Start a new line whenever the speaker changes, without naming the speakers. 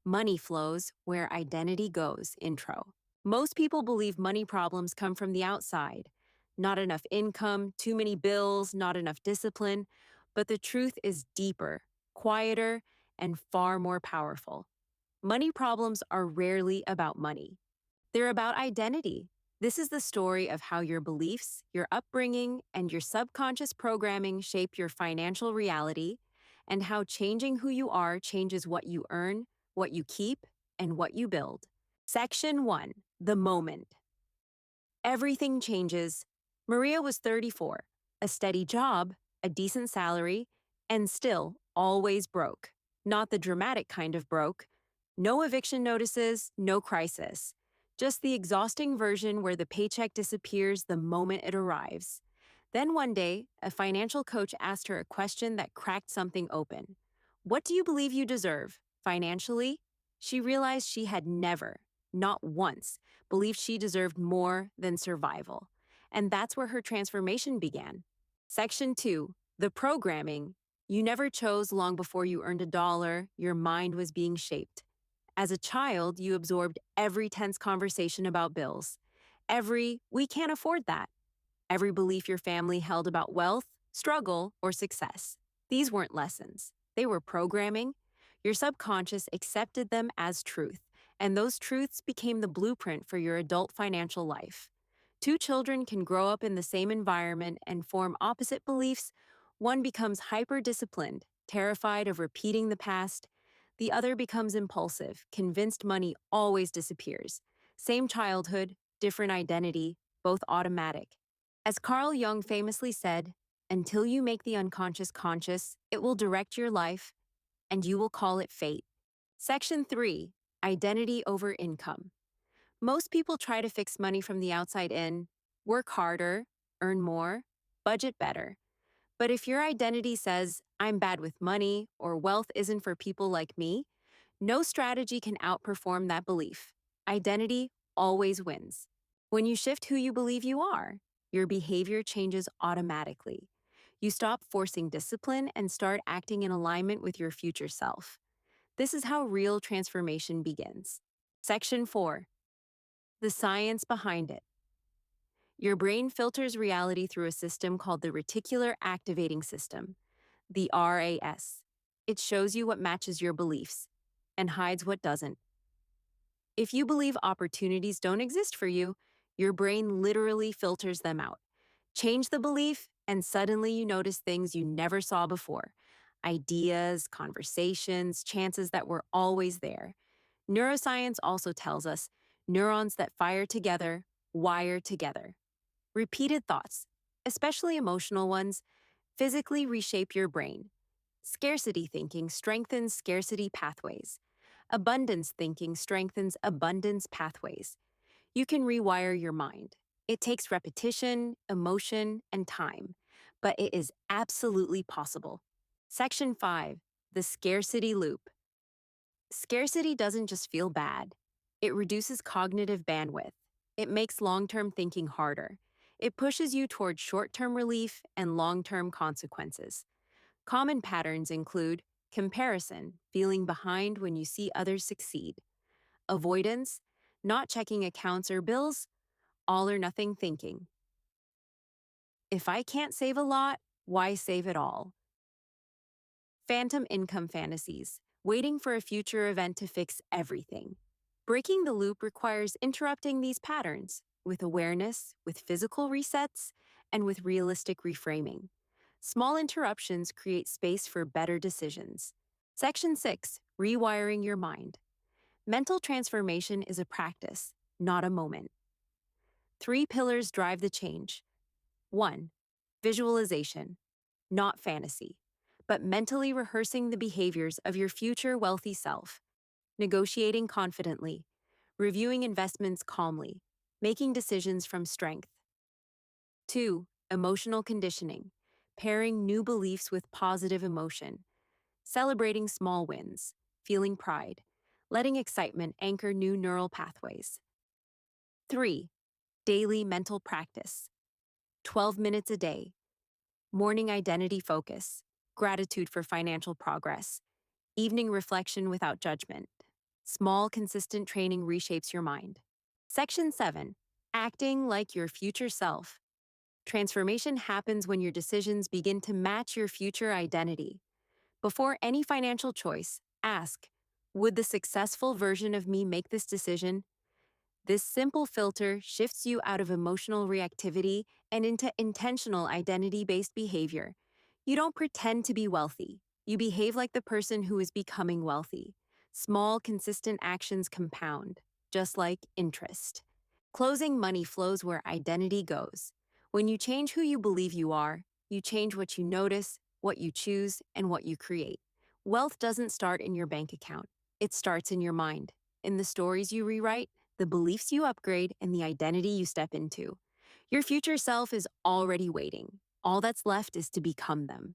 Money flows where identity goes intro. Most people believe money problems come from the outside. Not enough income, too many bills, not enough discipline. But the truth is deeper, quieter, and far more powerful. Money problems are rarely about money. They're about identity. This is the story of how your beliefs, your upbringing, and your subconscious programming shape your financial reality, and how changing who you are changes what you earn, what you keep, and what you build. Section 1: The Moment. Everything changes. Maria was 34, a steady job, a decent salary, and still always broke. Not the dramatic kind of broke. No eviction notices, no crisis. Just the exhausting version where the paycheck disappears the moment it arrives. Then one day, a financial coach asked her a question that cracked something open. What do you believe you deserve, financially? She realized she had never, not once, believed she deserved more than survival. And that's where her transformation began. Section 2: The Programming. You never chose long before you earned a dollar, your mind was being shaped. As a child, you absorbed every tense conversation about bills. Every, we can't afford that. Every belief your family held about wealth, struggle, or success. These weren't lessons. They were programming. Your subconscious accepted them as truth, and those truths became the blueprint for your adult financial life. Two children can grow up in the same environment and form opposite beliefs. One becomes hyper-disciplined, terrified of repeating the past. The other becomes impulsive, convinced money always disappears. Same childhood, different identity, both automatic. As Carl Jung famously said, until you make the unconscious conscious, it will direct your life, and you will call it fate. Section 3: Identity over Income. Most people try to fix money from the outside in, work harder, earn more, budget better. But if your identity says, I'm bad with money, or wealth isn't for people like me, no strategy can outperform that belief. Identity always wins. When you shift who you believe you are, your behavior changes automatically. You stop forcing discipline and start acting in alignment with your future self. This is how real transformation begins. Section 4: The Science Behind It. Your brain filters reality through a system called the Reticular Activating System, the RAS. It shows you what matches your beliefs and hides what doesn't. If you believe opportunities don't exist for you, your brain literally filters them out. Change the belief, and suddenly you notice things you never saw before: ideas, conversations, chances that were always there. Neuroscience also tells us neurons that fire together wire together. Repeated thoughts, especially emotional ones, physically reshape your brain. Scarcity thinking strengthens scarcity pathways. Abundance thinking strengthens abundance pathways. You can rewire your mind. It takes repetition, emotion, and time, but it is absolutely possible. Section 5: The Scarcity Loop. Scarcity doesn't just feel bad. It reduces cognitive bandwidth. It makes long-term thinking harder. It pushes you toward short-term relief and long-term consequences. Common patterns include comparison, feeling behind when you see others succeed; avoidance, not checking accounts or bills; all or nothing thinking. If I can't save a lot, why save it all? Phantom income fantasies, waiting for a future event to fix everything. Breaking the loop requires interrupting these patterns with awareness, with physical resets, and with realistic reframing. Small interruptions create space for better decisions. Section 6: Rewiring Your Mind. Mental transformation is a practice, not a moment. 3 pillars drive the change. 1. Visualization, not fantasy, but mentally rehearsing the behaviors of your future wealthy self. Negotiating confidently, reviewing investments calmly, making decisions from strength. 2. Emotional conditioning, pairing new beliefs with positive emotion, celebrating small wins, feeling pride, letting excitement anchor new neural pathways. 3. Daily mental practice, 12 minutes a day. Morning identity focus, gratitude for financial progress, evening reflection without judgment. Small, consistent training reshapes your mind. Section 7. Acting like your future self. Transformation happens when your decisions begin to match your future identity. Before any financial choice, ask, would the successful version of me make this decision? This simple filter shifts you out of emotional reactivity and into intentional identity based behavior. You don't pretend to be wealthy, you behave like the person who is becoming wealthy. Small, consistent actions compound, just like interest. Closing money flows where identity goes. When you change who you believe you are, you change what you notice, what you choose, and what you create. Wealth doesn't start in your bank account, it starts in your mind, in the stories you rewrite, the beliefs you upgrade, and the identity you step into. Your future self is already waiting. All that's left is to become them.